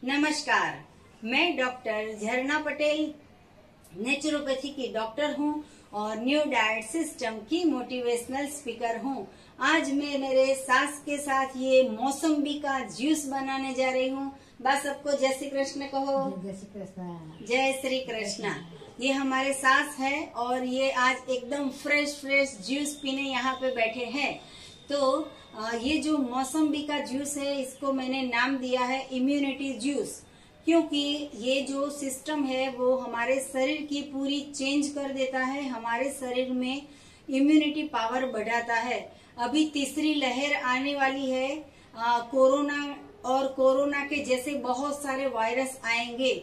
नमस्कार, मैं डॉक्टर झरना पटेल नेचुरोपैथी की डॉक्टर हूं और न्यू डाइट सिस्टम की मोटिवेशनल स्पीकर हूं। आज मैं मेरे सास के साथ ये मौसम्बी का जूस बनाने जा रही हूं। बस सबको जय श्री कृष्ण कहो। जय श्री कृष्ण। जय श्री कृष्ण। ये हमारे सास है और ये आज एकदम फ्रेश जूस पीने यहाँ पे बैठे हैं। तो ये जो मौसम्बी का जूस है इसको मैंने नाम दिया है इम्यूनिटी जूस, क्योंकि ये जो सिस्टम है वो हमारे शरीर की पूरी चेंज कर देता है, हमारे शरीर में इम्यूनिटी पावर बढ़ाता है। अभी तीसरी लहर आने वाली है कोरोना, और कोरोना के जैसे बहुत सारे वायरस आएंगे,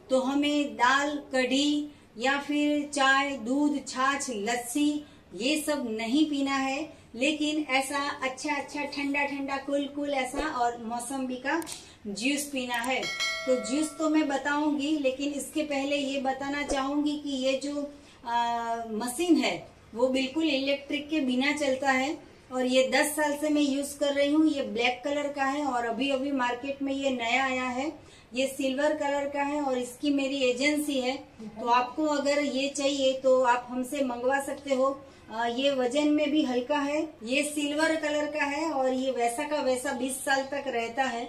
तो हमें दाल कढ़ी या फिर चाय दूध छाछ लस्सी ये सब नहीं पीना है, लेकिन ऐसा अच्छा ठंडा कूल ऐसा और मौसम्बी का जूस पीना है। तो जूस तो मैं बताऊंगी, लेकिन इसके पहले ये बताना चाहूंगी कि ये जो मशीन है वो बिल्कुल इलेक्ट्रिक के बिना चलता है और ये 10 साल से मैं यूज कर रही हूँ। ये ब्लैक कलर का है और अभी मार्केट में ये नया आया है। ये सिल्वर कलर का है और इसकी मेरी एजेंसी है, तो आपको अगर ये चाहिए तो आप हमसे मंगवा सकते हो। ये वजन में भी हल्का है। ये सिल्वर कलर का है और ये वैसा का वैसा 20 साल तक रहता है।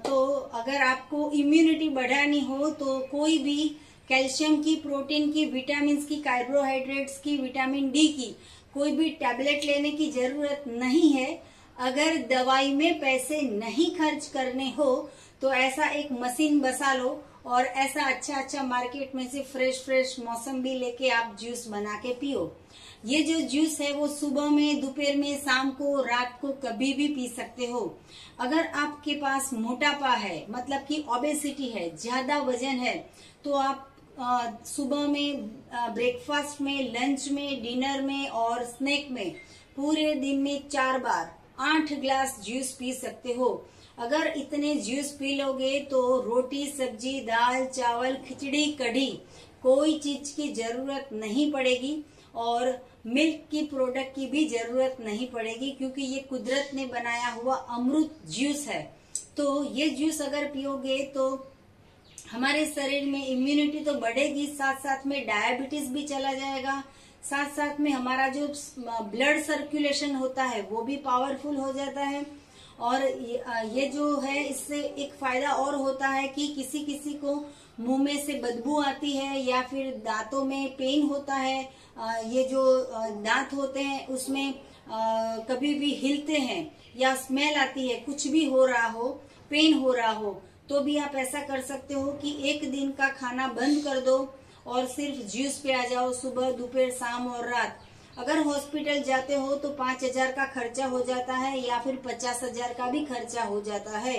तो अगर आपको इम्यूनिटी बढ़ानी हो तो कोई भी कैल्शियम की, प्रोटीन की, विटामिन की, कार्बोहाइड्रेट्स की, विटामिन डी की कोई भी टैबलेट लेने की जरूरत नहीं है। अगर दवाई में पैसे नहीं खर्च करने हो तो ऐसा एक मशीन बसा लो और ऐसा अच्छा मार्केट में से फ्रेश मौसम्बी लेके आप जूस बना के पियो। ये जो जूस है वो सुबह में, दोपहर में, शाम को, रात को कभी भी पी सकते हो। अगर आपके पास मोटापा है, मतलब कि ओबेसिटी है, ज्यादा वजन है, तो आप सुबह में, ब्रेकफास्ट में, लंच में, डिनर में और स्नैक में पूरे दिन में 4 बार 8 ग्लास जूस पी सकते हो। अगर इतने जूस पी लोगे तो रोटी सब्जी दाल चावल खिचड़ी कढ़ी कोई चीज की जरूरत नहीं पड़ेगी और मिल्क की प्रोडक्ट की भी जरूरत नहीं पड़ेगी, क्योंकि ये कुदरत ने बनाया हुआ अमृत जूस है। तो ये जूस अगर पियोगे तो हमारे शरीर में इम्यूनिटी तो बढ़ेगी, साथ में डायबिटीज भी चला जाएगा, साथ में हमारा जो ब्लड सर्कुलेशन होता है वो भी पावरफुल हो जाता है। और ये जो है इससे एक फायदा और होता है कि किसी को मुंह में से बदबू आती है या फिर दांतों में पेन होता है, ये जो दांत होते हैं उसमें कभी भी हिलते हैं या स्मेल आती है, कुछ भी हो रहा हो, पेन हो रहा हो, तो भी आप ऐसा कर सकते हो कि एक दिन का खाना बंद कर दो और सिर्फ जूस पे आ जाओ सुबह, दोपहर, शाम और रात। अगर हॉस्पिटल जाते हो तो 5,000 का खर्चा हो जाता है या फिर 50,000 का भी खर्चा हो जाता है।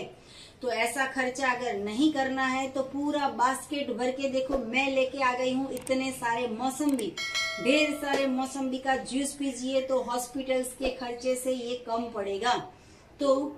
तो ऐसा खर्चा अगर नहीं करना है तो पूरा बास्केट भर के देखो मैं लेके आ गई हूँ इतने सारे मौसम्बी, ढेर सारे मौसम्बी का जूस पीजिए तो हॉस्पिटल्स के खर्चे से ये कम पड़ेगा। तो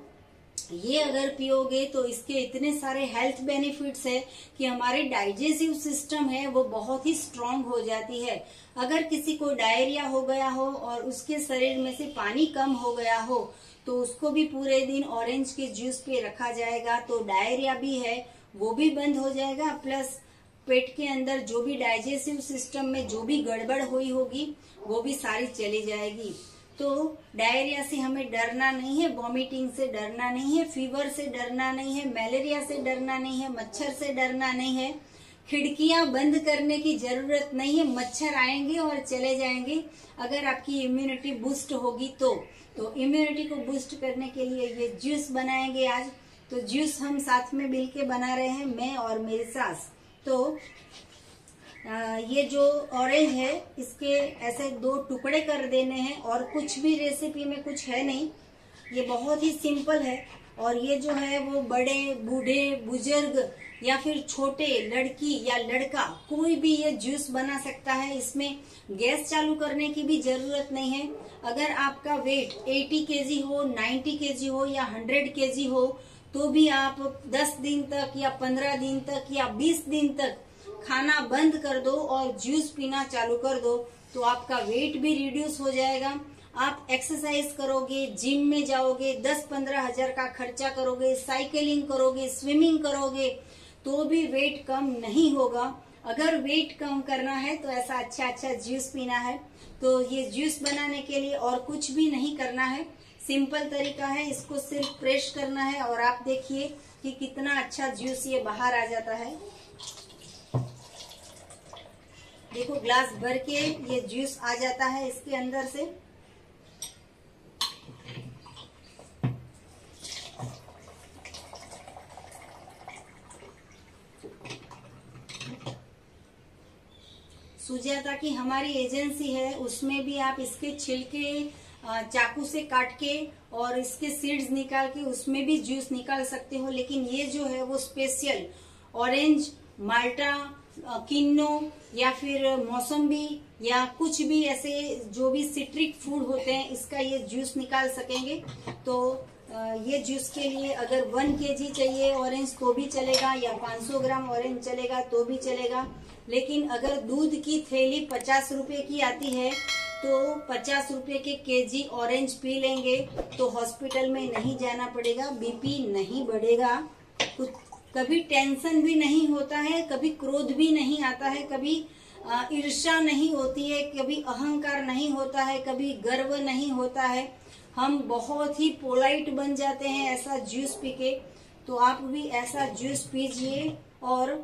ये अगर पियोगे तो इसके इतने सारे हेल्थ बेनिफिट्स है कि हमारे डाइजेस्टिव सिस्टम है वो बहुत ही स्ट्रांग हो जाती है। अगर किसी को डायरिया हो गया हो और उसके शरीर में से पानी कम हो गया हो तो उसको भी पूरे दिन ऑरेंज के जूस पे रखा जाएगा, तो डायरिया भी है वो भी बंद हो जाएगा, प्लस पेट के अंदर जो भी डाइजेस्टिव सिस्टम में जो भी गड़बड़ हुई होगी वो भी सारी चली जाएगी। तो डायरिया से हमें डरना नहीं है, वॉमिटिंग से डरना नहीं है, फीवर से डरना नहीं है, मलेरिया से डरना नहीं है, मच्छर से डरना नहीं है, खिड़कियां बंद करने की जरूरत नहीं है, मच्छर आएंगे और चले जाएंगे अगर आपकी इम्यूनिटी बूस्ट होगी तो इम्यूनिटी को बूस्ट करने के लिए ये जूस बनाएंगे आज। तो जूस हम साथ में मिलके बना रहे हैं, मैं और मेरी सास। तो ये जो ऑरेंज है इसके ऐसे 2 टुकड़े कर देने हैं और कुछ भी रेसिपी में कुछ है नहीं, ये बहुत ही सिंपल है। और ये जो है वो बड़े बूढ़े बुजुर्ग या फिर छोटे लड़की या लड़का कोई भी ये जूस बना सकता है। इसमें गैस चालू करने की भी जरूरत नहीं है। अगर आपका वेट 80 केजी हो, 90 केजी हो या 100 केजी हो तो भी आप 10 दिन तक या 15 दिन तक या 20 दिन तक खाना बंद कर दो और जूस पीना चालू कर दो, तो आपका वेट भी रिड्यूस हो जाएगा आप एक्सरसाइज करोगे, जिम में जाओगे, 10-15 हजार का खर्चा करोगे, साइकिलिंग करोगे, स्विमिंग करोगे, तो भी वेट कम नहीं होगा। अगर वेट कम करना है तो ऐसा अच्छा अच्छा जूस पीना है। तो ये जूस बनाने के लिए और कुछ भी नहीं करना है, सिंपल तरीका है, इसको सिर्फ प्रेस करना है और आप देखिए कि कितना अच्छा जूस ये बाहर आ जाता है। देखो ग्लास भर के ये जूस आ जाता है इसके अंदर से। सुजाता की हमारी एजेंसी है, उसमें भी आप इसके छिलके चाकू से काट के और इसके सीड्स निकाल के उसमें भी जूस निकाल सकते हो। लेकिन ये जो है वो स्पेशल ऑरेंज, माल्टा, किन्नो या फिर मौसम्बी या कुछ भी ऐसे जो भी सिट्रिक फूड होते हैं, इसका ये जूस निकाल सकेंगे। तो ये जूस के लिए अगर 1 kg चाहिए ऑरेंज तो भी चलेगा, या 500 ग्राम ऑरेंज चलेगा तो भी चलेगा। लेकिन अगर दूध की थैली 50 रुपए की आती है तो 50 रुपए के केजी ऑरेंज पी लेंगे तो हॉस्पिटल में नहीं जाना पड़ेगा, बीपी नहीं बढ़ेगा, कभी टेंशन भी नहीं होता है, कभी क्रोध भी नहीं आता है, कभी ईर्ष्या नहीं होती है, कभी अहंकार नहीं होता है, कभी गर्व नहीं होता है। हम बहुत ही पोलाइट बन जाते हैं ऐसा जूस पी के। तो आप भी ऐसा जूस पीजिए और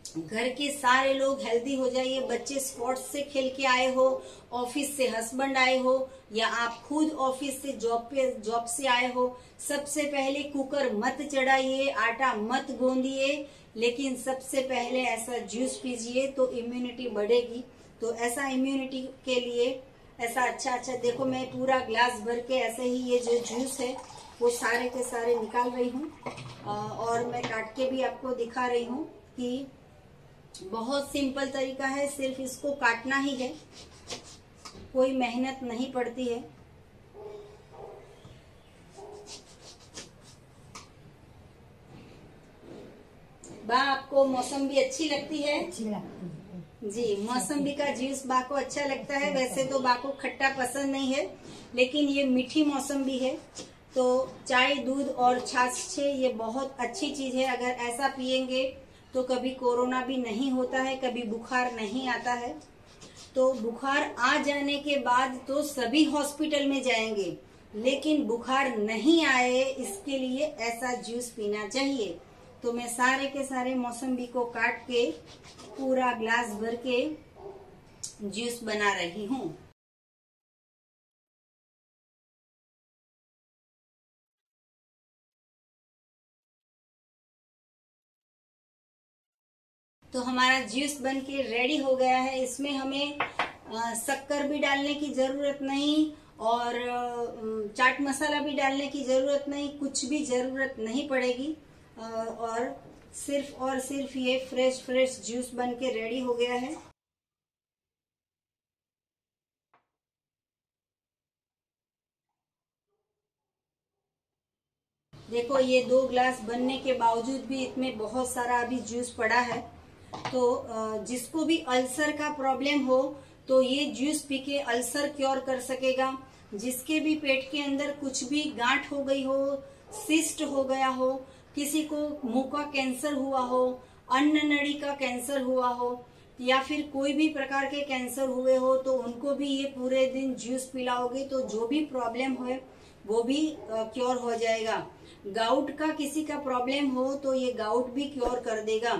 घर के सारे लोग हेल्दी हो जाइए। बच्चे स्पोर्ट्स से खेल के आए हो, ऑफिस से हस्बैंड आए हो, या आप खुद ऑफिस से जॉब से आए हो, सबसे पहले कुकर मत चढ़ाइए, आटा मत गूंदिए, लेकिन सबसे पहले ऐसा जूस पीजिए तो इम्यूनिटी बढ़ेगी। तो ऐसा इम्यूनिटी के लिए ऐसा अच्छा अच्छा, देखो मैं पूरा ग्लास भर के ऐसे ही ये जो जूस है वो सारे के सारे निकाल रही हूँ और मैं काट के भी आपको दिखा रही हूँ कि बहुत सिंपल तरीका है, सिर्फ इसको काटना ही है, कोई मेहनत नहीं पड़ती है। बा आपको मौसम्बी अच्छी लगती है? अच्छी लगती है जी, मौसम्बी का जूस बा को अच्छा लगता है। वैसे तो बा को खट्टा पसंद नहीं है, लेकिन ये मीठी मौसम्बी है तो चाय, दूध और छाछ से ये बहुत अच्छी चीज है। अगर ऐसा पियेंगे तो कभी कोरोना भी नहीं होता है, कभी बुखार नहीं आता है। तो बुखार आ जाने के बाद तो सभी हॉस्पिटल में जाएंगे, लेकिन बुखार नहीं आए इसके लिए ऐसा जूस पीना चाहिए। तो मैं सारे के सारे मौसम्बी को काट के पूरा ग्लास भर के जूस बना रही हूँ। तो हमारा जूस बन के रेडी हो गया है। इसमें हमें शक्कर भी डालने की जरूरत नहीं और चाट मसाला भी डालने की जरूरत नहीं, कुछ भी जरूरत नहीं पड़ेगी और सिर्फ ये फ्रेश जूस बन के रेडी हो गया है। देखो ये 2 ग्लास बनने के बावजूद भी इसमें बहुत सारा अभी जूस पड़ा है। तो जिसको भी अल्सर का प्रॉब्लम हो तो ये जूस पी के अल्सर क्योर कर सकेगा। जिसके भी पेट के अंदर कुछ भी गांठ हो गई हो, सिस्ट हो गया हो, किसी को मुंह का कैंसर हुआ हो, अन्न नड़ी का कैंसर हुआ हो, या फिर कोई भी प्रकार के कैंसर हुए हो, तो उनको भी ये पूरे दिन जूस पिलाओगे तो जो भी प्रॉब्लम है वो भी क्योर हो जाएगा। गाउट का किसी का प्रॉब्लम हो तो ये गाउट भी क्योर कर देगा।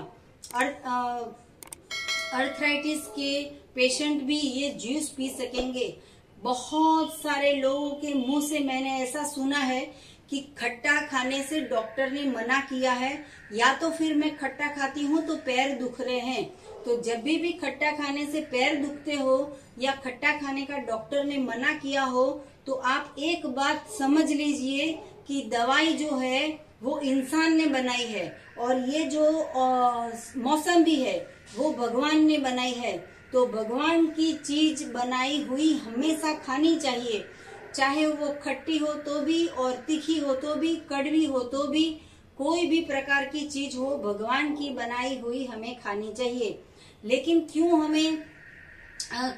अर्थराइटिस के पेशेंट भी ये जूस पी सकेंगे। बहुत सारे लोगों के मुंह से मैंने ऐसा सुना है कि खट्टा खाने से डॉक्टर ने मना किया है, या तो फिर मैं खट्टा खाती हूँ तो पैर दुख रहे हैं। तो जब भी खट्टा खाने से पैर दुखते हो या खट्टा खाने का डॉक्टर ने मना किया हो तो आप एक बात समझ लीजिए कि दवाई जो है वो इंसान ने बनाई है और ये जो मौसम्बी है वो भगवान ने बनाई है। तो भगवान की चीज बनाई हुई हमेशा खानी चाहिए, चाहे वो खट्टी हो तो भी और तीखी हो तो भी, कड़वी हो तो भी, कोई भी प्रकार की चीज हो भगवान की बनाई हुई हमें खानी चाहिए। लेकिन क्यों हमें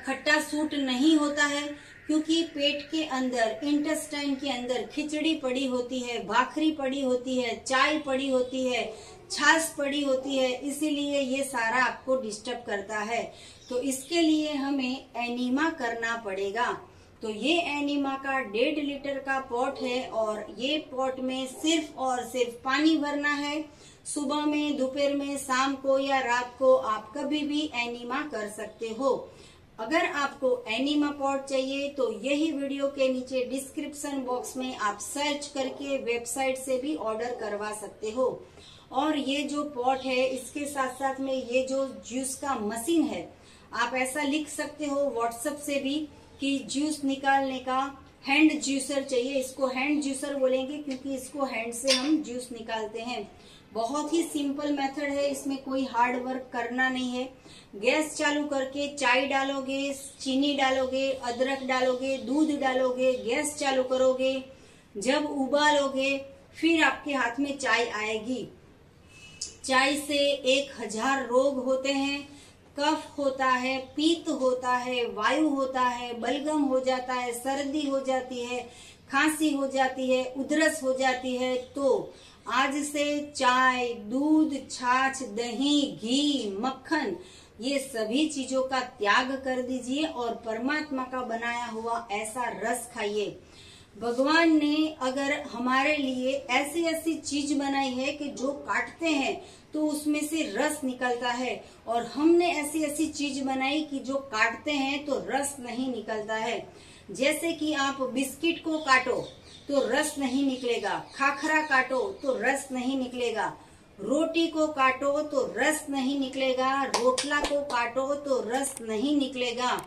खट्टा सूट नहीं होता है, क्योंकि पेट के अंदर, इंटेस्टाइन के अंदर खिचड़ी पड़ी होती है, भाखरी पड़ी होती है, चाय पड़ी होती है, छाछ पड़ी होती है, इसीलिए ये सारा आपको डिस्टर्ब करता है। तो इसके लिए हमें एनीमा करना पड़ेगा। तो ये एनीमा का 1.5 लीटर का पॉट है और ये पॉट में सिर्फ और सिर्फ पानी भरना है। सुबह में, दोपहर में, शाम को या रात को आप कभी भी एनीमा कर सकते हो। अगर आपको एनीमा पॉट चाहिए तो यही वीडियो के नीचे डिस्क्रिप्शन बॉक्स में आप सर्च करके वेबसाइट से भी ऑर्डर करवा सकते हो। और ये जो पॉट है, इसके साथ साथ में ये जो जूस का मशीन है, आप ऐसा लिख सकते हो व्हाट्सएप से भी कि जूस निकालने का हैंड जूसर चाहिए। इसको हैंड जूसर बोलेंगे क्योंकि इसको हैंड से हम जूस निकालते हैं। बहुत ही सिंपल मेथड है, इसमें कोई हार्ड वर्क करना नहीं है। गैस चालू करके चाय डालोगे, चीनी डालोगे, अदरक डालोगे, दूध डालोगे, गैस चालू करोगे, जब उबालोगे फिर आपके हाथ में चाय आएगी। चाय से 1000 रोग होते हैं। कफ होता है, पीत होता है, वायु होता है, बलगम हो जाता है, सर्दी हो जाती है, खांसी हो जाती है, उधरस हो जाती है। तो आज से चाय, दूध, छाछ, दही, घी, मक्खन, ये सभी चीजों का त्याग कर दीजिए और परमात्मा का बनाया हुआ ऐसा रस खाइए। भगवान ने अगर हमारे लिए ऐसी ऐसी चीज बनाई है कि जो काटते हैं तो उसमें से रस निकलता है, और हमने ऐसी ऐसी चीज बनाई कि जो काटते हैं तो रस नहीं निकलता है। जैसे कि आप बिस्किट को काटो तो रस नहीं निकलेगा, खाखरा काटो तो रस नहीं निकलेगा, रोटी को काटो तो रस नहीं निकलेगा, रोटला को काटो तो रस नहीं निकलेगा।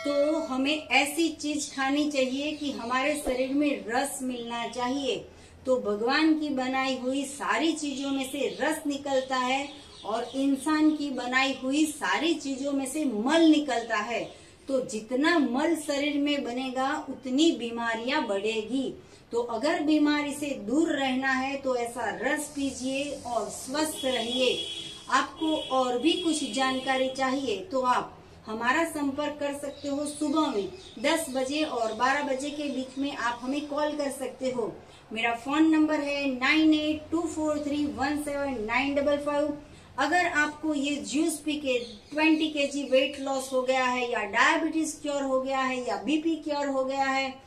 तो हमें ऐसी चीज खानी चाहिए कि हमारे शरीर में रस मिलना चाहिए। तो भगवान की बनाई हुई सारी चीजों में से रस निकलता है और इंसान की बनाई हुई सारी चीजों में से मल निकलता है। तो जितना मल शरीर में बनेगा उतनी बीमारियां बढ़ेगी। तो अगर बीमारी से दूर रहना है तो ऐसा रस पीजिए और स्वस्थ रहिए। आपको और भी कुछ जानकारी चाहिए तो आप हमारा संपर्क कर सकते हो। सुबह में 10 बजे और 12 बजे के बीच में आप हमें कॉल कर सकते हो। मेरा फोन नंबर है 9824317955। अगर आपको ये जूस पी के 20 kg वेट लॉस हो गया है, या डायबिटीज क्योर हो गया है, या बीपी क्योर हो गया है,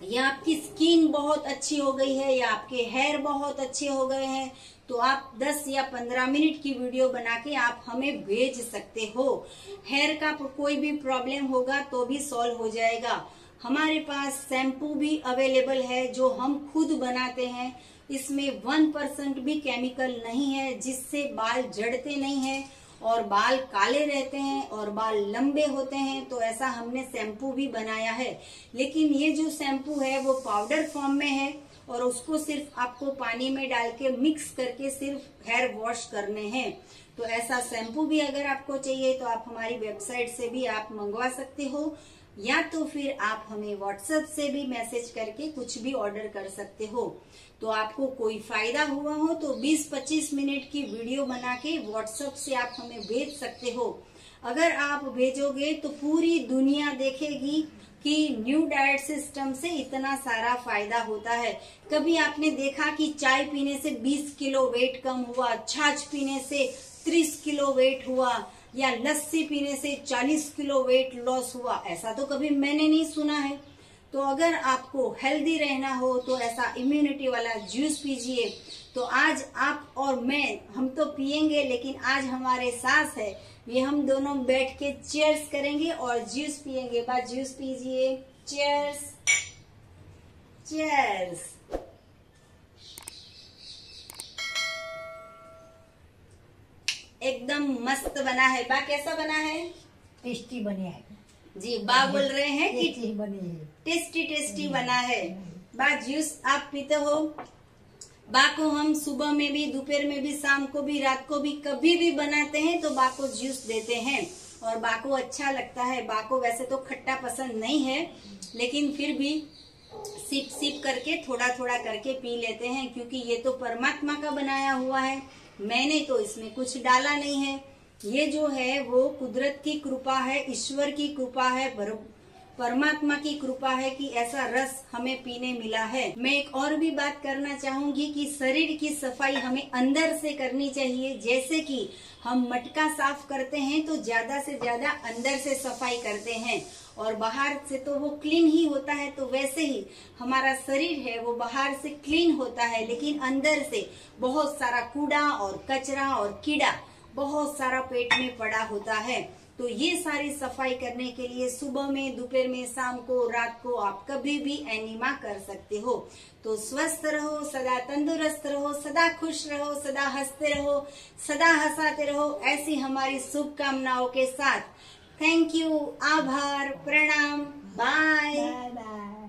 या आपकी स्किन बहुत अच्छी हो गई है, या आपके हेयर बहुत अच्छे हो गए हैं, तो आप 10 या 15 मिनट की वीडियो बना के आप हमें भेज सकते हो। हेयर का कोई भी प्रॉब्लम होगा तो भी सॉल्व हो जाएगा। हमारे पास शैम्पू भी अवेलेबल है जो हम खुद बनाते हैं। इसमें 1% भी केमिकल नहीं है, जिससे बाल झड़ते नहीं है और बाल काले रहते हैं और बाल लंबे होते हैं। तो ऐसा हमने शैम्पू भी बनाया है। लेकिन ये जो शैम्पू है वो पाउडर फॉर्म में है और उसको सिर्फ आपको पानी में डाल के मिक्स करके सिर्फ हेयर वॉश करने हैं। तो ऐसा शैम्पू भी अगर आपको चाहिए तो आप हमारी वेबसाइट से भी आप मंगवा सकते हो, या तो फिर आप हमें व्हाट्सएप से भी मैसेज करके कुछ भी ऑर्डर कर सकते हो। तो आपको कोई फायदा हुआ हो तो 20-25 मिनट की वीडियो बना के व्हाट्सएप से आप हमें भेज सकते हो। अगर आप भेजोगे तो पूरी दुनिया देखेगी कि न्यू डाइट सिस्टम से इतना सारा फायदा होता है। कभी आपने देखा कि चाय पीने से 20 किलो वेट कम हुआ, छाछ पीने से 30 किलो वेट हुआ, या लस्सी पीने से 40 किलो वेट लॉस हुआ? ऐसा तो कभी मैंने नहीं सुना है। तो अगर आपको हेल्दी रहना हो तो ऐसा इम्यूनिटी वाला जूस पीजिए। तो आज आप और मैं, हम तो पियेंगे, लेकिन आज हमारे सास है, ये हम दोनों बैठ के चीयर्स करेंगे और जूस पियेंगे। बस जूस पीजिए, चीयर्स चीयर्स। एकदम मस्त बना है बा। कैसा बना है? टेस्टी बने है जी। बा बोल रहे हैं कि टेस्टी बने है, टेस्टी टेस्टी बना है। बा जूस आप पीते हो? बा को हम सुबह में भी, दोपहर में भी, शाम को भी, रात को भी, कभी भी बनाते हैं तो बा को जूस देते हैं और बा को अच्छा लगता है। बा को वैसे तो खट्टा पसंद नहीं है, लेकिन फिर भी सिप सिप करके थोड़ा थोड़ा करके पी लेते हैं, क्योंकि ये तो परमात्मा का बनाया हुआ है। मैंने तो इसमें कुछ डाला नहीं है। ये जो है वो कुदरत की कृपा है, ईश्वर की कृपा है, परमात्मा की कृपा है कि ऐसा रस हमें पीने मिला है। मैं एक और भी बात करना चाहूंगी कि शरीर की सफाई हमें अंदर से करनी चाहिए। जैसे कि हम मटका साफ करते हैं तो ज्यादा से ज्यादा अंदर से सफाई करते हैं और बाहर से तो वो क्लीन ही होता है। तो वैसे ही हमारा शरीर है वो बाहर से क्लीन होता है, लेकिन अंदर से बहुत सारा कूड़ा और कचरा और कीड़ा बहुत सारा पेट में पड़ा होता है। तो ये सारी सफाई करने के लिए सुबह में, दोपहर में, शाम को, रात को आप कभी भी एनिमा कर सकते हो। तो स्वस्थ रहो, सदा तंदुरुस्त रहो, सदा खुश रहो, सदा हंसते रहो, सदा हंसाते रहो, ऐसी हमारी शुभकामनाओं के साथ थैंक यू, आभार, प्रणाम, बाय।